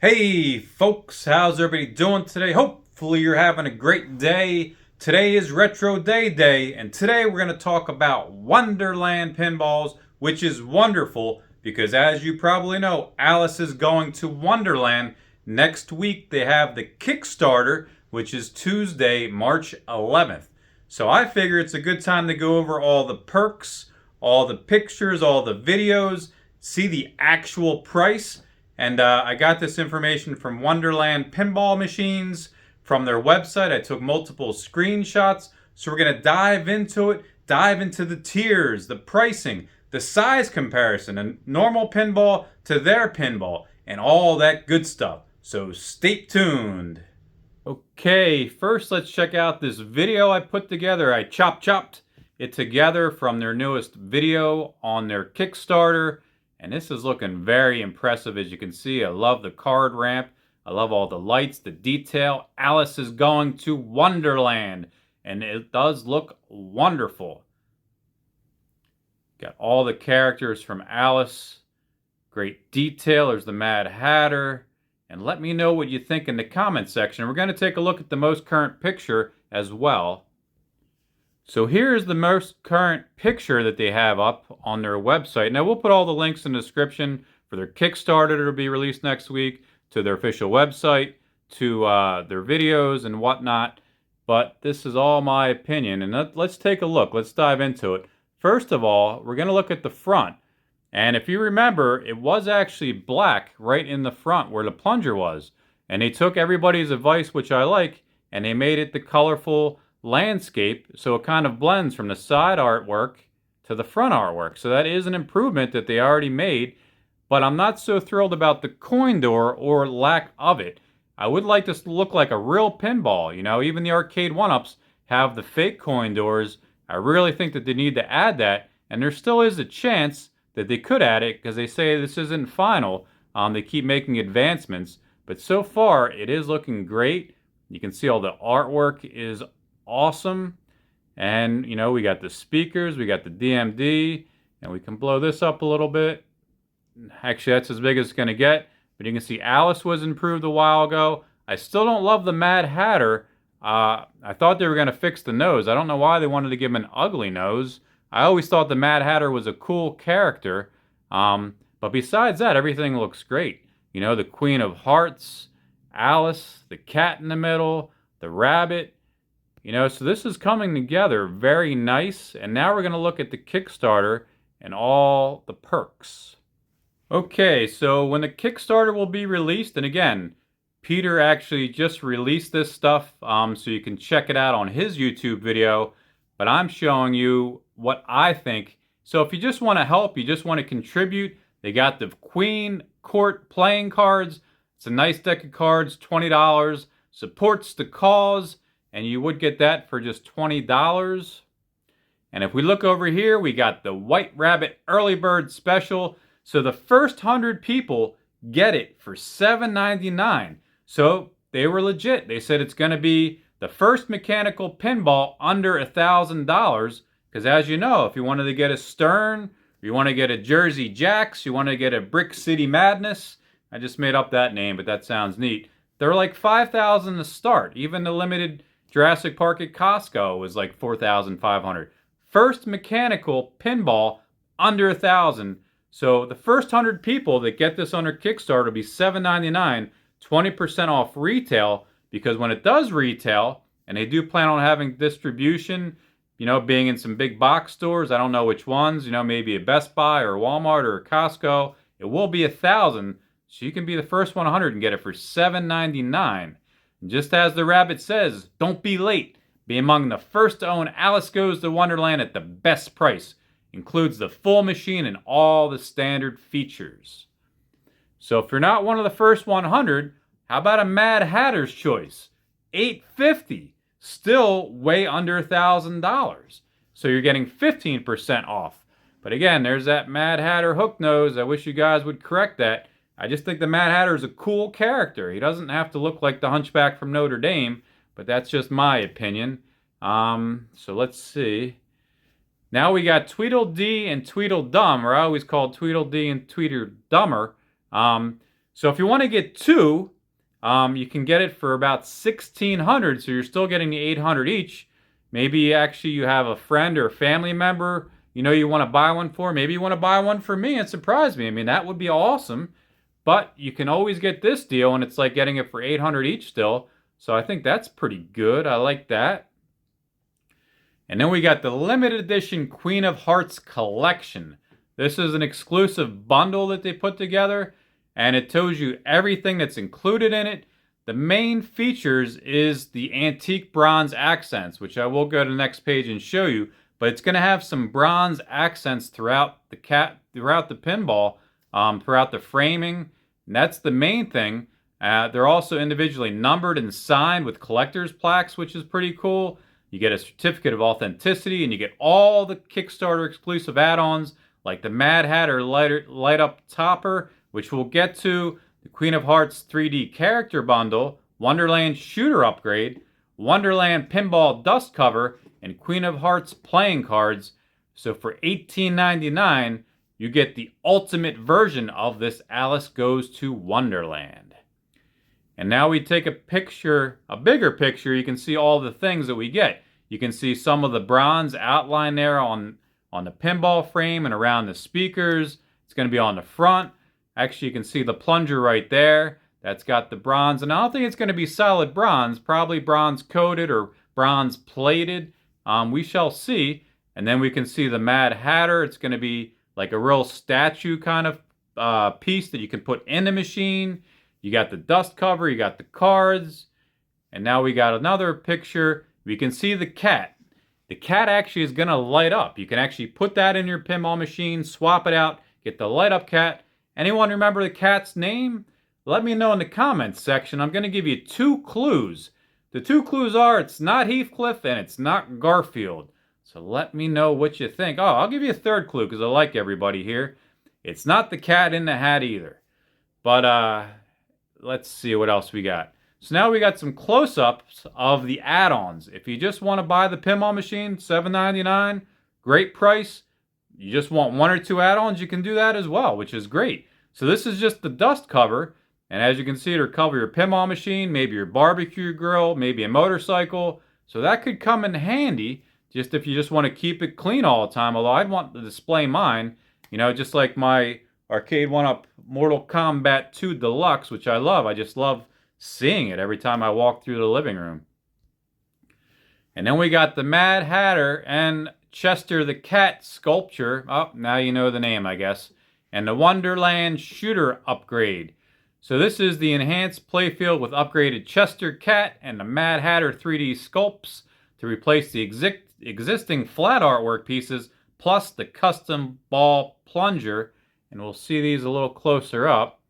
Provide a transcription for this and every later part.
Hey folks, how's everybody doing today? Hopefully you're having a great day. Today is Retro Day, and today we're going to talk about Wonderland Pinballs, which is wonderful because as you probably know, Alice is going to Wonderland. Next week they have the Kickstarter, which is Tuesday, March 11th. So I figure it's a good time to go over all the perks, all the pictures, all the videos, see the actual price. And I got this information from Wonderland Pinball Machines from their website. I took multiple screenshots. So we're going to dive into it, dive into the tiers, the pricing, the size comparison, and normal pinball to their pinball, and all that good stuff. So stay tuned. Okay, first let's check out this video I put together. I chopped it together from their newest video on their Kickstarter. And this is looking very impressive, as you can see. I love the card ramp. I love all the lights, the detail. Alice is going to Wonderland, and it does look wonderful. Got all the characters from Alice. Great detail. There's the Mad Hatter. And let me know what you think in the comment section. We're going to take a look at the most current picture as well. So here's the most current picture that they have up on their website. Now we'll put all the links in the description for their Kickstarter to be released next week, to their official website, to their videos and whatnot. But this is all my opinion, and let's take a look. Let's dive into it. First of all, we're going to look at the front. And if you remember, it was actually black right in the front where the plunger was. And they took everybody's advice, which I like, and they made it the colorful landscape, so it kind of blends from the side artwork to the front artwork. So that is an improvement that they already made, but I'm not so thrilled about the coin door or lack of it. I would like this to look like a real pinball. You know, even the Arcade1ups have the fake coin doors. I really think that they need to add that, and there still is a chance that they could add it because they say this isn't final. They keep making advancements, but so far it is looking great. You can see all the artwork is awesome. And you know, we got the speakers, we got the DMD, and we can blow this up a little bit. Actually, that's as big as it's going to get, but you can see Alice was improved a while ago. I still don't love the Mad Hatter. I thought they were going to fix the nose. I don't know why they wanted to give him an ugly nose. I always thought the Mad Hatter was a cool character, but besides that, everything looks great. You know, the Queen of Hearts, Alice, the cat in the middle, the rabbit. You know, so this is coming together very nice. And now we're going to look at the Kickstarter and all the perks. Okay, so when the Kickstarter will be released, and again, Peter actually just released this stuff, so you can check it out on his YouTube video. But I'm showing you what I think. So if you just want to help, you just want to contribute, they got the Queen Court playing cards. It's a nice deck of cards, $20. Supports the cause. And you would get that for just $20. And if we look over here, we got the White Rabbit Early Bird Special. So the first 100 people get it for $7.99. So they were legit. They said it's going to be the first mechanical pinball under $1,000. Because as you know, if you wanted to get a Stern, you want to get a Jersey Jacks, you want to get a Brick City Madness. I just made up that name, but that sounds neat. They're like $5,000 to start. Even the limited Jurassic Park at Costco was like $4,500. First mechanical pinball under $1,000. So the first 100 people that get this under Kickstarter will be $7.99, 20% off retail. Because when it does retail, and they do plan on having distribution, you know, being in some big box stores, I don't know which ones, you know, maybe a Best Buy or a Walmart or a Costco, it will be $1,000. So you can be the first 100 and get it for $7.99. Just as the rabbit says, don't be late. Be among the first to own Alice Goes to Wonderland at the best price. Includes the full machine and all the standard features. So if you're not one of the first 100, how about a Mad Hatter's choice? $850. Still way under $1,000. So you're getting 15% off. But again, there's that Mad Hatter hook nose. I wish you guys would correct that. I just think the Mad Hatter is a cool character. He doesn't have to look like the Hunchback from Notre Dame, but that's just my opinion. So let's see. Now we got Tweedledee and Tweedledum, or I always called Tweedledee and Tweedledummer. So if you want to get two, you can get it for about $1,600, so you're still getting the 800 each. Maybe actually you have a friend or a family member you want to buy one for. Maybe you want to buy one for me and surprise me. I mean, that would be awesome. But you can always get this deal, and it's like getting it for 800 each still. So I think that's pretty good. I like that. And then we got the limited edition Queen of Hearts collection. This is an exclusive bundle that they put together, and it tells you everything that's included in it. The main features is the antique bronze accents, which I will go to the next page and show you, but it's going to have some bronze accents throughout the pinball, throughout the framing, and that's the main thing. They're also individually numbered and signed with collector's plaques, which is pretty cool. You get a certificate of authenticity, and you get all the Kickstarter exclusive add-ons, like the Mad Hatter Light Up Topper, which we'll get to, the Queen of Hearts 3D Character Bundle, Wonderland Shooter Upgrade, Wonderland Pinball Dust Cover, and Queen of Hearts Playing Cards. So for $18.99, you get the ultimate version of this Alice Goes to Wonderland. And now we take a picture, a bigger picture. You can see all the things that we get. You can see some of the bronze outline there on the pinball frame and around the speakers. It's going to be on the front. Actually, you can see the plunger right there. That's got the bronze. And I don't think it's going to be solid bronze. Probably bronze coated or bronze plated. We shall see. And then we can see the Mad Hatter. It's going to be like a real statue kind of piece that you can put in the machine. You got the dust cover. You got the cards. And now we got another picture. We can see the cat. The cat actually is going to light up. You can actually put that in your pinball machine, swap it out, get the light up cat. Anyone remember the cat's name? Let me know in the comments section. I'm going to give you 2 clues. The 2 clues are it's not Heathcliff and it's not Garfield. So let me know what you think. Oh, I'll give you a 3rd clue because I like everybody here. It's not the cat in the hat either. But let's see what else we got. So now we got some close-ups of the add-ons. If you just want to buy the pinball machine, $7.99, great price. You just want 1 or 2 add-ons, you can do that as well, which is great. So this is just the dust cover, and as you can see, it'll cover your pinball machine, maybe your barbecue grill, maybe a motorcycle. So that could come in handy, just if you just want to keep it clean all the time. Although I'd want to display mine, just like my Arcade1up Mortal Kombat 2 Deluxe, which I love. I just love seeing it every time I walk through the living room. And then we got the Mad Hatter and Cheshire the Cat sculpture. Oh, now you know the name, I guess. And the Wonderland Shooter Upgrade. So this is the enhanced playfield with upgraded Cheshire Cat and the Mad Hatter 3D sculpts to replace the existing flat artwork pieces, plus the custom ball plunger. And we'll see these a little closer up.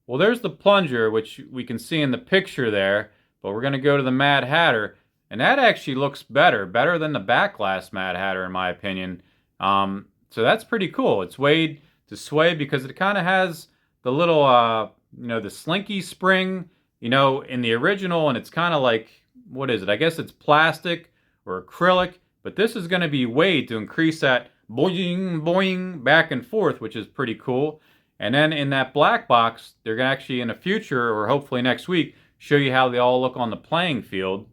Well, there's the plunger, which we can see in the picture there, but we're going to go to the Mad Hatter, and that actually looks better than the Backlash Mad Hatter, in my opinion. So that's pretty cool. It's weighed to sway because it kind of has the little, the slinky spring, in the original, and it's kind of like, what is it? I guess it's plastic or acrylic, but this is going to be weighed to increase that boing, boing, back and forth, which is pretty cool. And then in that black box, they're going to actually, in the future, or hopefully next week, show you how they all look on the playing field.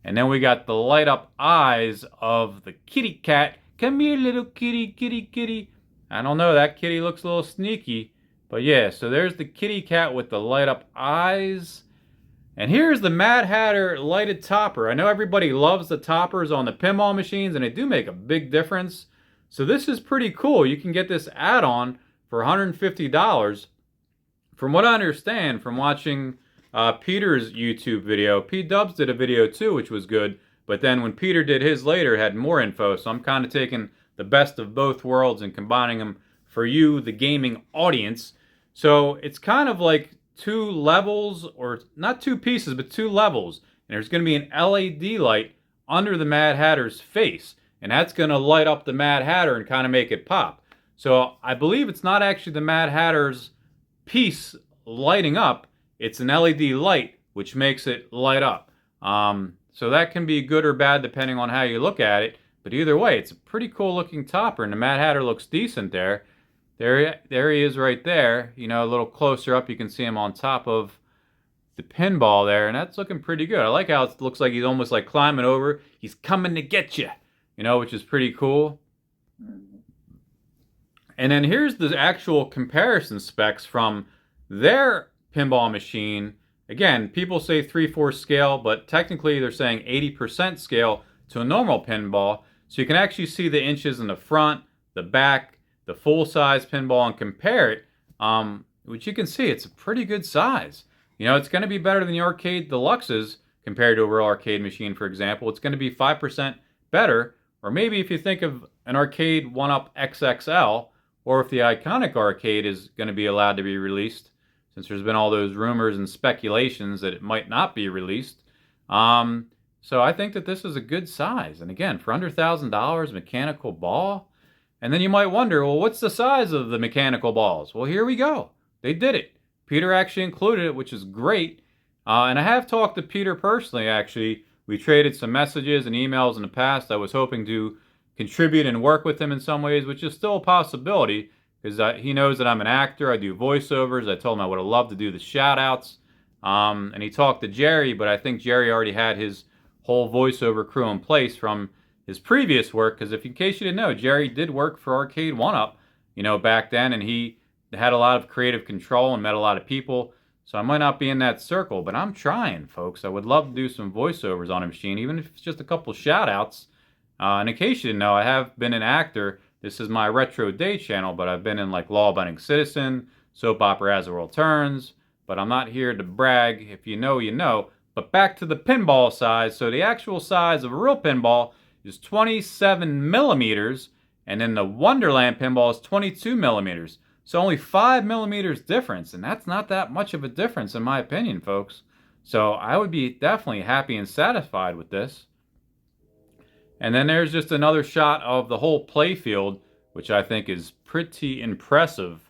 And then we got the light up eyes of the kitty cat. Come here, little kitty, kitty, kitty. I don't know, that kitty looks a little sneaky. But yeah, so there's the kitty cat with the light up eyes. And here's the Mad Hatter lighted topper. I know everybody loves the toppers on the pinball machines, and they do make a big difference. So this is pretty cool. You can get this add-on for $150. From what I understand from watching Peter's YouTube video, P-Dubs did a video too, which was good, but then when Peter did his later, it had more info, so I'm kind of taking the best of both worlds and combining them for you, the gaming audience. So it's kind of like 2 levels, or not 2 pieces, but 2 levels, and there's going to be an LED light under the Mad Hatter's face, and that's going to light up the Mad Hatter and kind of make it pop. So I believe it's not actually the Mad Hatter's piece lighting up. It's an LED light, which makes it light up. So that can be good or bad depending on how you look at it. But either way, it's a pretty cool looking topper, and the Mad Hatter looks decent there. There he is right there. You know, a little closer up, you can see him on top of the pinball there, and that's looking pretty good. I like how it looks like he's almost like climbing over. He's coming to get you, you know, which is pretty cool. And then here's the actual comparison specs from their pinball machine. Again, people say 3/4 scale, but technically they're saying 80% scale to a normal pinball. So you can actually see the inches in the front, the back, the full-size pinball, and compare it. Which you can see, it's a pretty good size. You know, it's going to be better than the Arcade Deluxes compared to a real arcade machine, for example. It's going to be 5% better, or maybe if you think of an Arcade1up XXL, or if the iconic arcade is going to be allowed to be released, since there's been all those rumors and speculations that it might not be released. So I think that this is a good size. And again, for under $1,000, mechanical ball. And then you might wonder, well, what's the size of the mechanical balls? Well, here we go. They did it. Peter actually included it, which is great. And I have talked to Peter personally, actually. We traded some messages and emails in the past. I was hoping to contribute and work with him in some ways, which is still a possibility, because he knows that I'm an actor. I do voiceovers. I told him I would have loved to do the shout-outs. And he talked to Jerry, but I think Jerry already had his whole voiceover crew in place from his previous work, because in case you didn't know, Jerry did work for Arcade1up, you know, back then, and he had a lot of creative control and met a lot of people. So I might not be in that circle, but I'm trying, folks. I would love to do some voiceovers on a machine, even if it's just a couple shout-outs. And in case you didn't know, I have been an actor. This is my Retro Day channel, but I've been in like Law Abiding Citizen, Soap Opera As the World Turns, but I'm not here to brag. If you know, you know. But back to the pinball size. So the actual size of a real pinball is 27 millimeters, and then the Wonderland pinball is 22 millimeters. So only 5 millimeters difference, and that's not that much of a difference in my opinion, folks. So I would be definitely happy and satisfied with this. And then there's just another shot of the whole playfield, which I think is pretty impressive.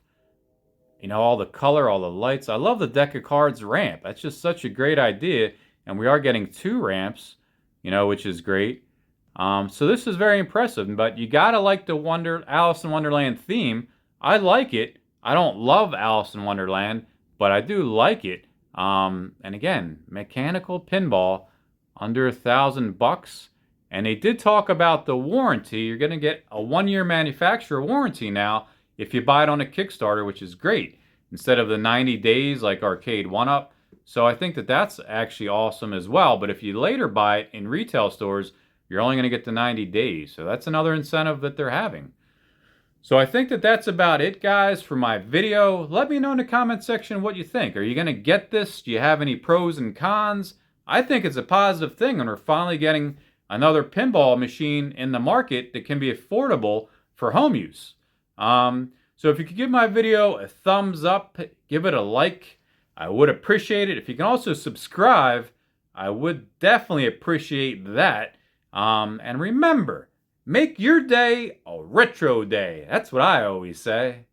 You know, all the color, all the lights. I love the deck of cards ramp. That's just such a great idea. And we are getting 2 ramps, you know, which is great. So this is very impressive. But you gotta like the Alice in Wonderland theme. I like it. I don't love Alice in Wonderland, but I do like it. And again, mechanical pinball under $1,000. And they did talk about the warranty. You're going to get a 1-year manufacturer warranty now if you buy it on a Kickstarter, which is great, instead of the 90 days like Arcade1up. So I think that that's actually awesome as well. But if you later buy it in retail stores, you're only going to get the 90 days. So that's another incentive that they're having. So I think that that's about it, guys, for my video. Let me know in the comment section what you think. Are you going to get this? Do you have any pros and cons? I think it's a positive thing, and we're finally getting another pinball machine in the market that can be affordable for home use. So if you could give my video a thumbs up, give it a like, I would appreciate it. If you can also subscribe, I would definitely appreciate that. And remember, make your day a retro day. That's what I always say.